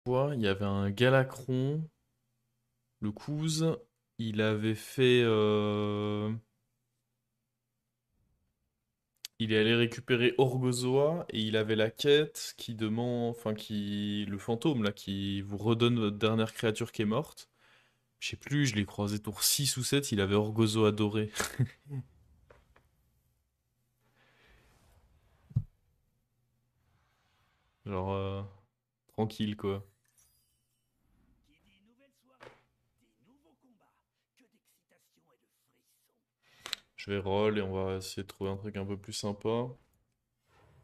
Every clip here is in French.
fois, il y avait un Galacron, le Couze, il avait fait... il est allé récupérer Orgozoa et il avait la quête qui demande... Enfin, qui... Le fantôme, là, qui vous redonne votre dernière créature qui est morte. Je sais plus, je l'ai croisé tour 6 ou 7, il avait Orgozoa doré. Genre, tranquille, quoi. Je vais roll et on va essayer de trouver un truc un peu plus sympa.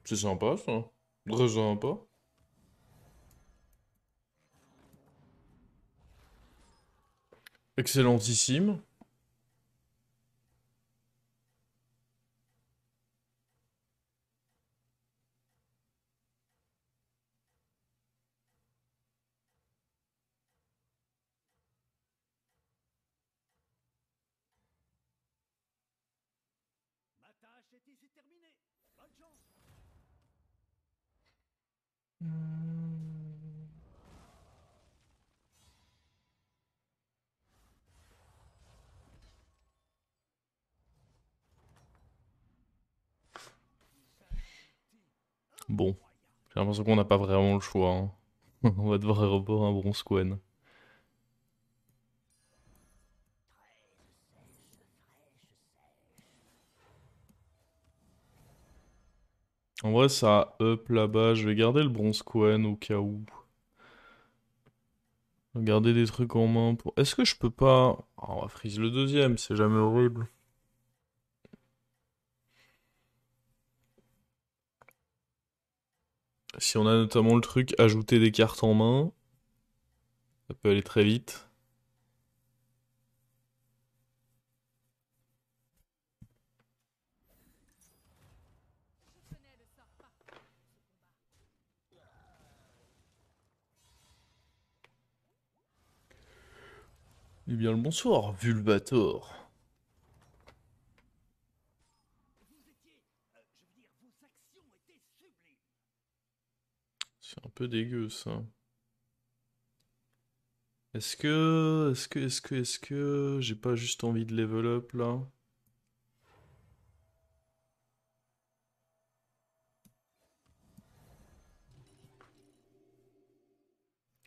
C'est sympa, ça. Très sympa. Excellentissime. Bon, j'ai l'impression qu'on n'a pas vraiment le choix, hein. On va devoir revoir un bronze Quen. En vrai, ça up là-bas. Je vais garder le bronze Quen au cas où. Garder des trucs en main pour... Est-ce que je peux pas... Ah, on va freeze le deuxième, c'est jamais horrible. Si on a notamment le truc ajouter des cartes en main, ça peut aller très vite. Eh bien le bonsoir, Vulvator. C'est un peu dégueu ça. Est-ce que... J'ai pas juste envie de level up là?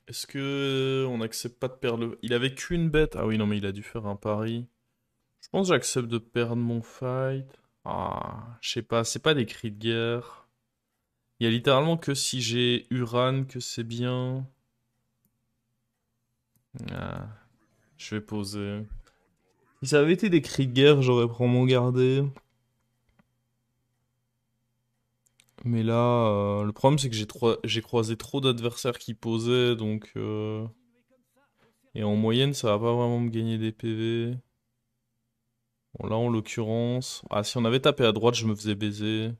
Est-ce que on accepte pas de perdre le... Il avait qu'une bête. Ah oui, non, mais il a dû faire un pari. Je pense que j'accepte de perdre mon fight. Ah, je sais pas, c'est pas des cris de guerre. Il y a littéralement que si j'ai Uran que c'est bien. Ah, je vais poser. Si ça avait été des cris de guerre, j'aurais probablement gardé. Mais là, le problème c'est que j'ai croisé trop d'adversaires qui posaient, donc... Et en moyenne, ça va pas vraiment me gagner des PV. Bon, là, en l'occurrence... Ah, si on avait tapé à droite, je me faisais baiser.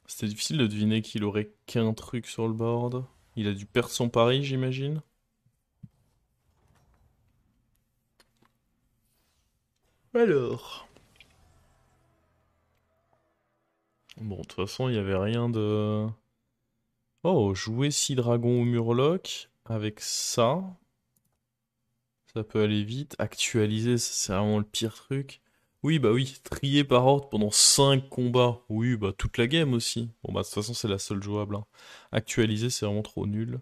C'était difficile de deviner qu'il aurait qu'un truc sur le board. Il a dû perdre son pari, j'imagine. Alors. Bon, de toute façon, il n'y avait rien de... Oh, jouer 6 dragons au Murloc. Avec ça, ça peut aller vite. Actualiser, c'est vraiment le pire truc. Oui, bah oui, trier par ordre pendant 5 combats. Oui, bah toute la game aussi. Bon, bah de toute façon, c'est la seule jouable, hein. Actualiser, c'est vraiment trop nul.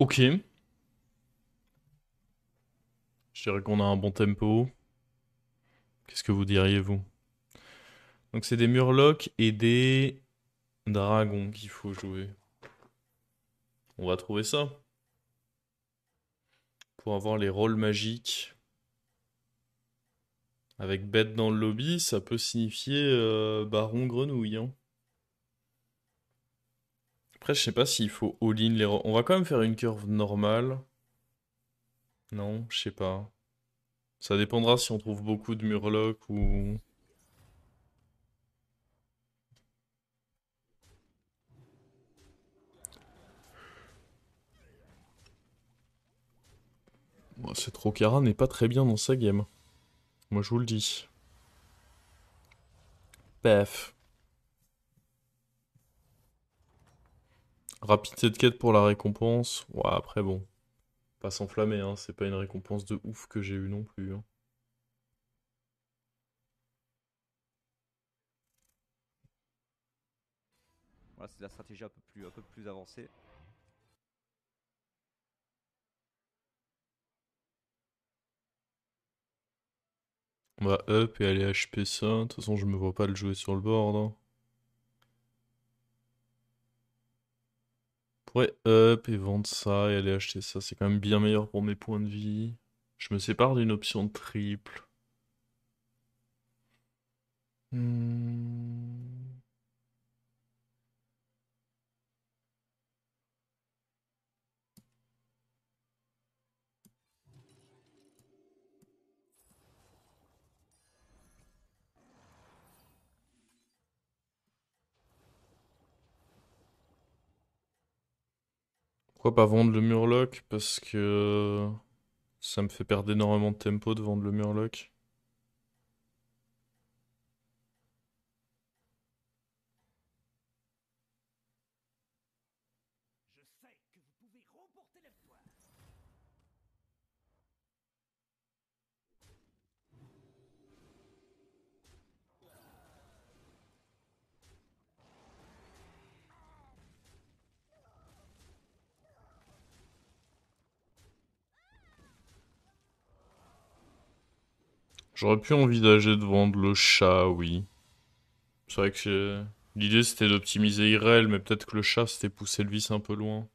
Ok. Je dirais qu'on a un bon tempo. Qu'est-ce que vous diriez, vous? Donc c'est des Murlocs et des dragons qu'il faut jouer. On va trouver ça. Pour avoir les rôles magiques. Avec bête dans le lobby, ça peut signifier baron grenouille, hein. Après, je sais pas s'il faut all-in les... On va quand même faire une curve normale. Non, je sais pas. Ça dépendra si on trouve beaucoup de murlocs ou... Bon, cette Rokara n'est pas très bien dans sa game. Moi, je vous le dis. Paf. Rapidité de quête pour la récompense. Ouais, après, bon. Pas s'enflammer, hein. C'est pas une récompense de ouf que j'ai eu non plus, hein. Voilà, c'est la stratégie un peu plus avancée. On va up et aller HP ça. De toute façon, je me vois pas le jouer sur le board, hein. On pourrait up et vendre ça et aller acheter ça. C'est quand même bien meilleur pour mes points de vie. Je me sépare d'une option triple. Hmm. Pourquoi pas vendre le Murloc? Parce que ça me fait perdre énormément de tempo de vendre le Murloc. J'aurais pu envisager de vendre le chat, oui. C'est vrai que l'idée c'était d'optimiser IRL, mais peut-être que le chat c'était pousser le vice un peu loin.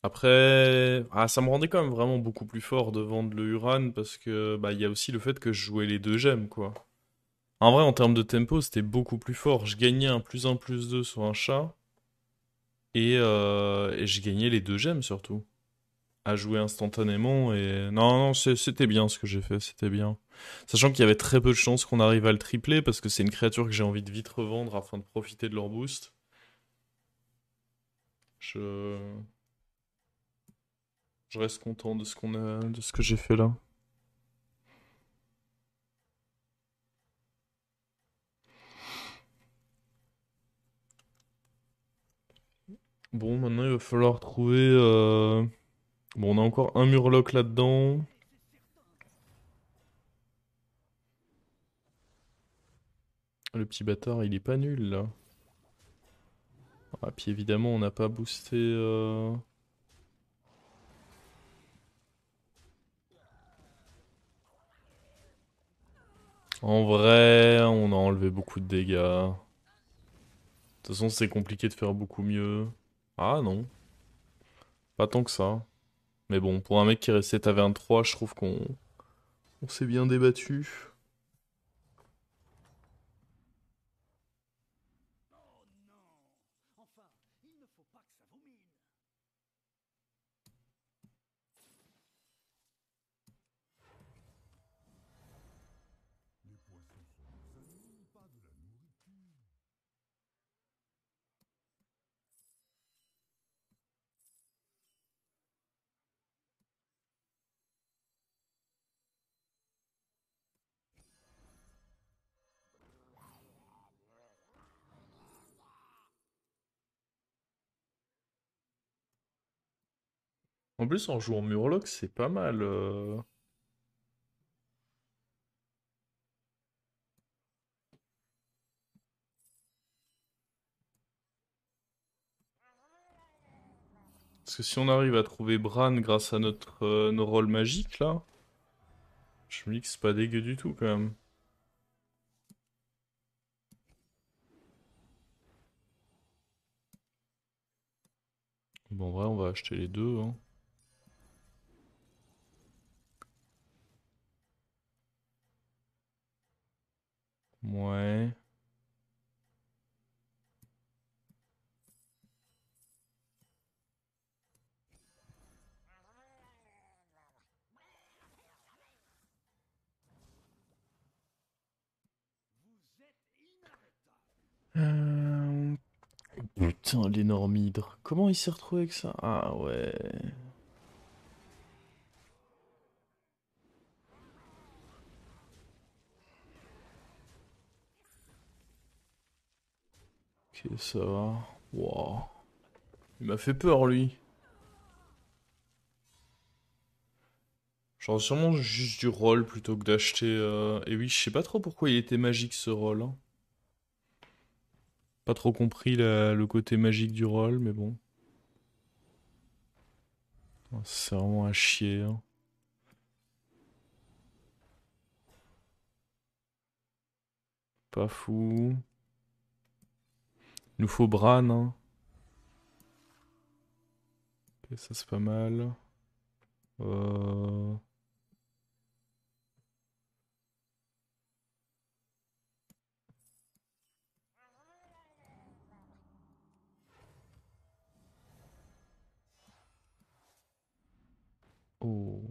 Après, ça me rendait quand même vraiment beaucoup plus fort de vendre le Uran parce que bah il y a aussi le fait que je jouais les deux gemmes quoi. En vrai, en termes de tempo, c'était beaucoup plus fort. Je gagnais un plus 2 sur un chat et je gagnais les deux gemmes surtout. À jouer instantanément et non non c'était bien ce que j'ai fait, c'était bien. Sachant qu'il y avait très peu de chances qu'on arrive à le tripler parce que c'est une créature que j'ai envie de vite revendre afin de profiter de leur boost. Je je reste content de ce qu'on a de ce que j'ai fait là. Bon, maintenant il va falloir trouver bon, on a encore un Murloc là-dedans. Le petit bâtard, il est pas nul là. Ah, puis évidemment, on n'a pas boosté En vrai, on a enlevé beaucoup de dégâts. De toute façon, c'est compliqué de faire beaucoup mieux. Ah non, pas tant que ça. Mais bon, pour un mec qui est resté taverne 3, je trouve qu'on s'est bien débattu. En plus, en jouant Murloc, c'est pas mal. Parce que si on arrive à trouver Bran grâce à nos rôles magiques là, je me dis que c'est pas dégueu du tout quand même. Bon, en vrai, on va acheter les deux, hein. Ouais. Euh, Putain, l'énorme hydre. Comment il s'est retrouvé avec ça? Ah ouais. Ok, ça va. Wow. Il m'a fait peur, lui. Genre sûrement juste du rôle plutôt que d'acheter... Et oui, je sais pas trop pourquoi il était magique ce rôle, hein. Pas trop compris le côté magique du rôle, mais bon. C'est vraiment à chier, hein. Pas fou. Il nous faut Bran, hein. Ok, ça c'est pas mal. Euh... Oh.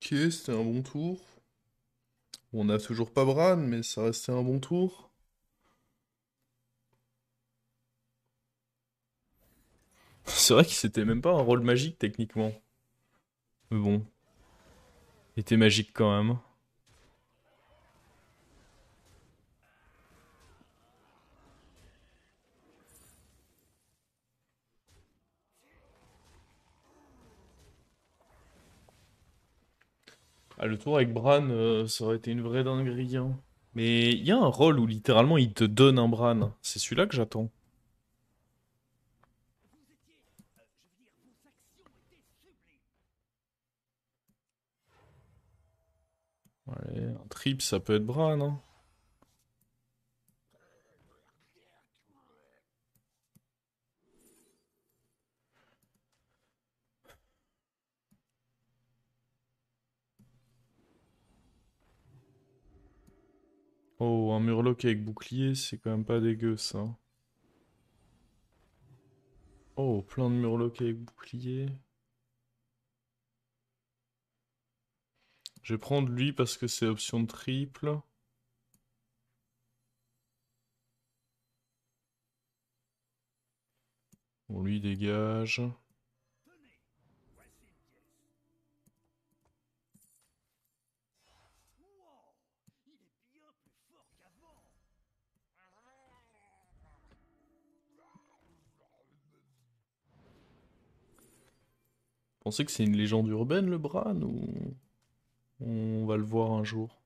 Ok, c'était un bon tour. On a toujours pas Bran, mais ça restait un bon tour. C'est vrai que c'était même pas un rôle magique techniquement. Mais bon, il était magique quand même. Ah, le tour avec Bran, ça aurait été une vraie dinguerie, hein. Mais il y a un rôle où littéralement il te donne un Bran. C'est celui-là que j'attends. Allez, un trip, ça peut être Bran, hein. Oh, un Murloc avec bouclier, c'est quand même pas dégueu ça. Oh, plein de Murlocs avec bouclier. Je vais prendre lui parce que c'est option de triple. Bon, lui dégage. Pensez que c'est une légende urbaine le Bran ou on va le voir un jour?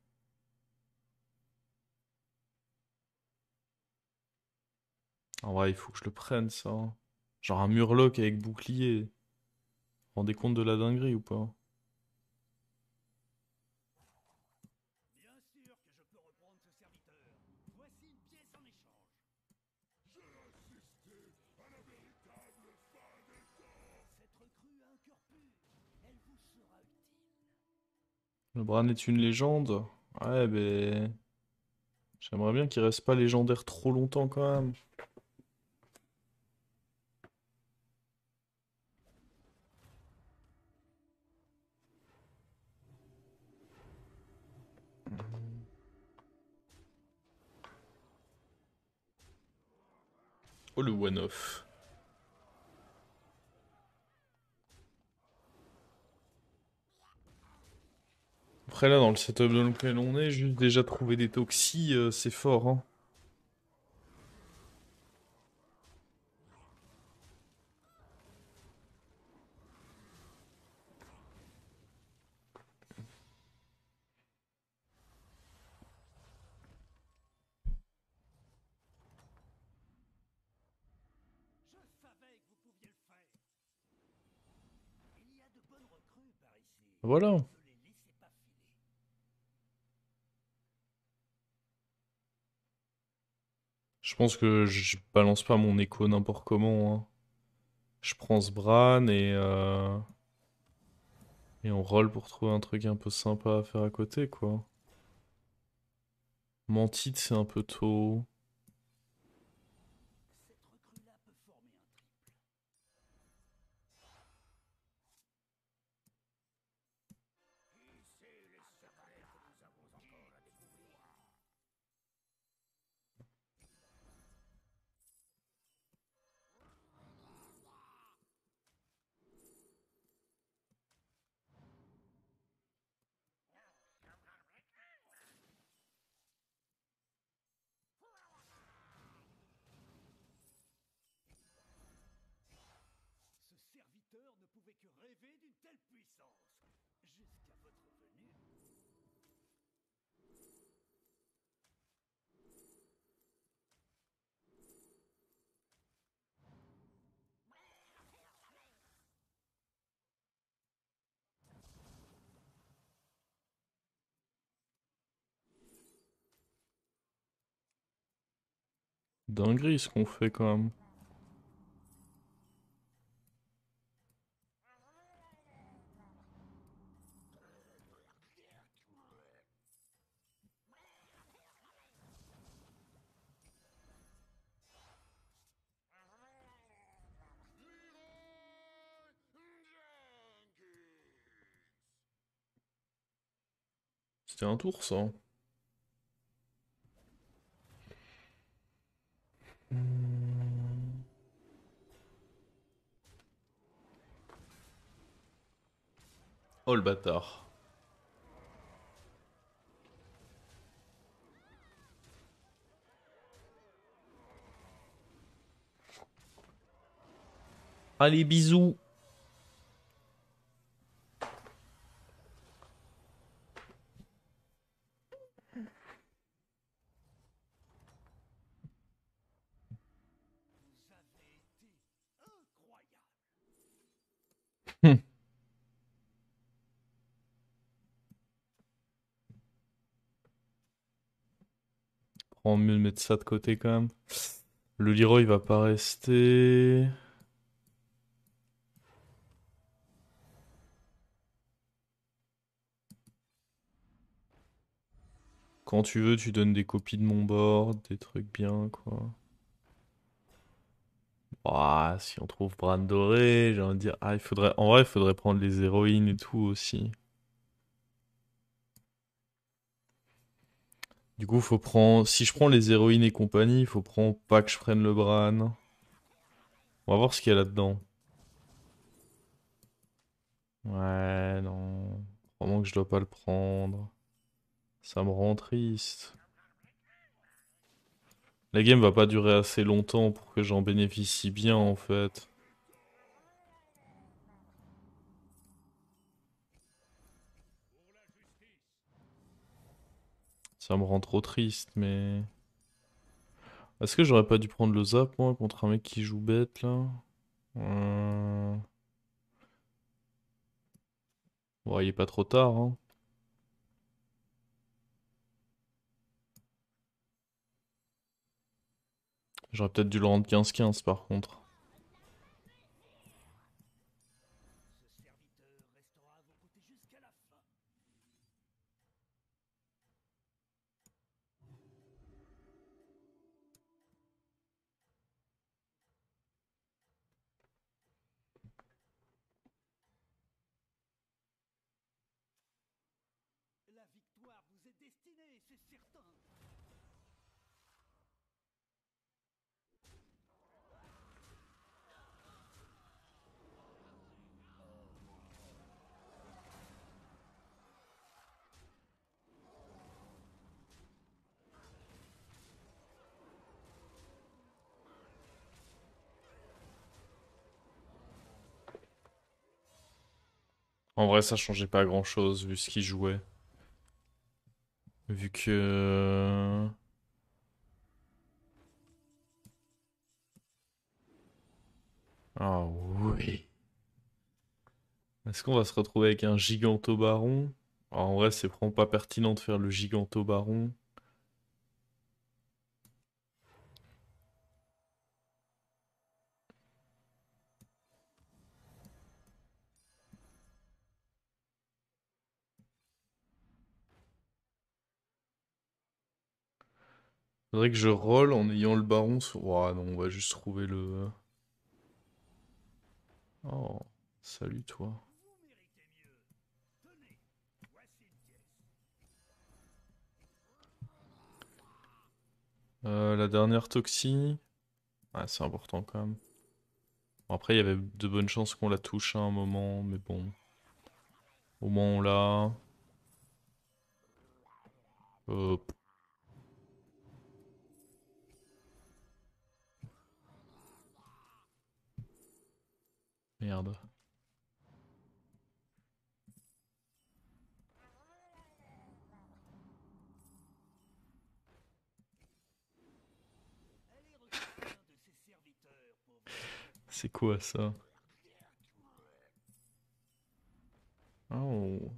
En vrai, il faut que je le prenne ça, hein. Genre un Murloc avec bouclier. Vous vous rendez compte de la dinguerie ou pas? Bien sûr que je peux reprendre ce serviteur. Voici une pièce en échange. Le Bran est une légende. Ouais, ben. J'aimerais bien qu'il reste pas légendaire trop longtemps quand même. Oh, le one-off. Après là, dans le setup dans lequel on est, juste déjà trouver des toxis, c'est fort, hein. Voilà. Je pense que je balance pas mon écho n'importe comment, hein. Je prends ce Bran et on roll pour trouver un truc un peu sympa à faire à côté, quoi. Mantide, c'est un peu tôt. Dinguerie ce qu'on fait quand même. C'était un tour, ça. Hmm. Oh le bâtard. Allez, bisous. Hum. Prends mieux de mettre ça de côté quand même. Le Leroy va pas rester. Quand tu veux, tu donnes des copies de mon board, des trucs bien, quoi. Ouah, si on trouve Bran doré, j'ai envie de dire. Ah, il faudrait. En vrai, il faudrait prendre les héroïnes et tout aussi. Du coup, faut prendre. Si je prends les héroïnes et compagnie, il faut prendre pas que je prenne le Bran. On va voir ce qu'il y a là-dedans. Ouais, non. Vraiment que je dois pas le prendre. Ça me rend triste. La game va pas durer assez longtemps pour que j'en bénéficie bien en fait. Ça me rend trop triste, mais... Est-ce que j'aurais pas dû prendre le zap, moi, contre un mec qui joue bête, là? Euh... Bon, il est pas trop tard, hein. J'aurais peut-être dû le rendre 15-15, par contre. destinée, c'est certain. En vrai, ça changeait pas grand-chose vu ce qu'il jouait. Vu que... Ah oui. Est-ce qu'on va se retrouver avec un gigantobaron? En vrai, c'est vraiment pas pertinent de faire le gigantobaron. Faudrait que je roll en ayant le baron sur... Ouah, non, on va juste trouver le... Oh, salut toi. Vous méritez mieux. Tenez, voici une pièce. La dernière toxie. Ah, c'est important quand même. Bon, après, il y avait de bonnes chances qu'on la touche à un moment, mais bon. Au moins, on l'a. Hop. Merde. Allez recruter un de ses serviteurs, pauvre homme. C'est quoi ça? Oh.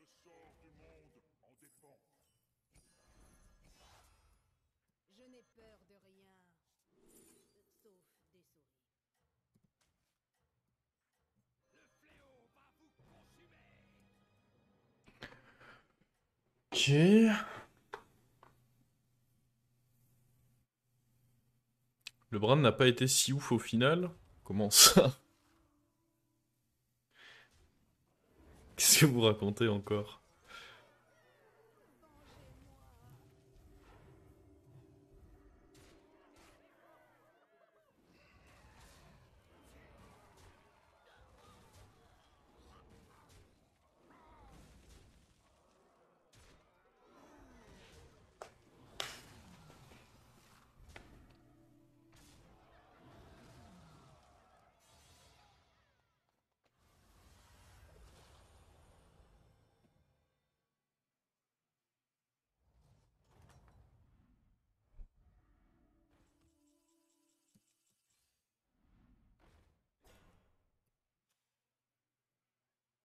Le sort du monde en dépend. Je n'ai peur de rien, sauf des souris. Le fléau va vous consumer. Ok. Le Bran n'a pas été si ouf au final. Comment ça? Qu'est-ce que vous racontez encore?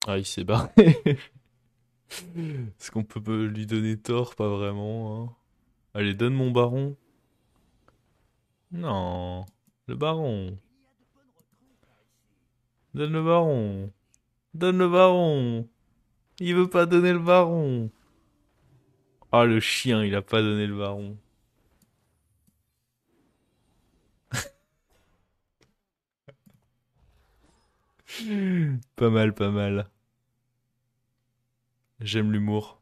Ah, il s'est barré. Est-ce qu'on peut lui donner tort? Pas vraiment, hein. Allez, donne mon baron. Non. Le baron. Il y a de bonnes recrues par ici. Donne le baron. Donne le baron. Il veut pas donner le baron. Ah, le chien, il a pas donné le baron. Pas mal, pas mal. J'aime l'humour.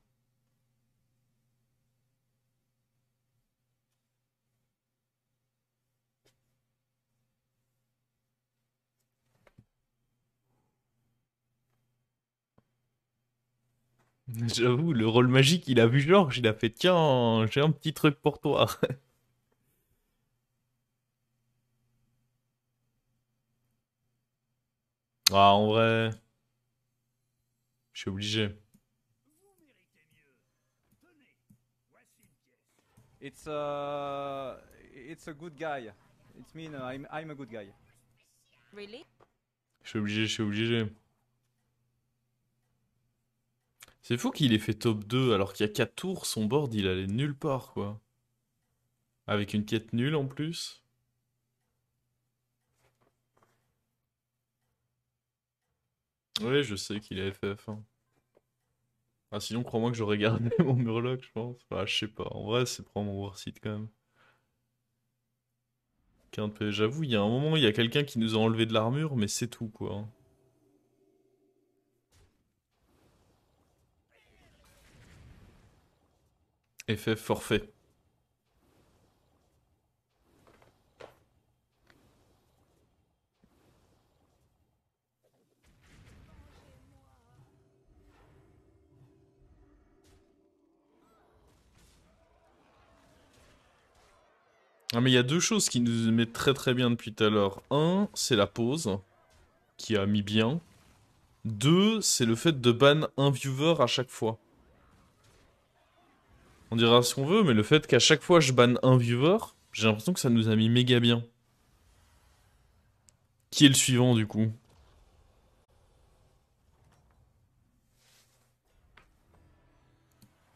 J'avoue, le rôle magique, il a vu Georges, il a fait tiens, j'ai un petit truc pour toi. Ah, en vrai, je suis obligé. Vous méritez mieux. Tenez, voici une pièce. It's a good guy. It mean I'm a good guy. Really? Je suis obligé, je suis obligé. C'est fou qu'il ait fait top 2 alors qu'il y a 4 tours, son board il allait nulle part quoi. Avec une quête nulle en plus. Ouais, je sais qu'il est FF1. Ah, sinon, crois-moi que j'aurais gardé mon Murloc, je pense. Ah, je sais pas. En vrai, c'est probablement worth it quand même. J'avoue, il y a un moment, il y a quelqu'un qui nous a enlevé de l'armure, mais c'est tout, quoi. FF forfait. Ah mais il y a deux choses qui nous mettent très très bien depuis tout à l'heure. Un, c'est la pause, qui a mis bien. Deux, c'est le fait de ban un viewer à chaque fois. On dira ce qu'on veut, mais le fait qu'à chaque fois je banne un viewer, j'ai l'impression que ça nous a mis méga bien. Qui est le suivant du coup?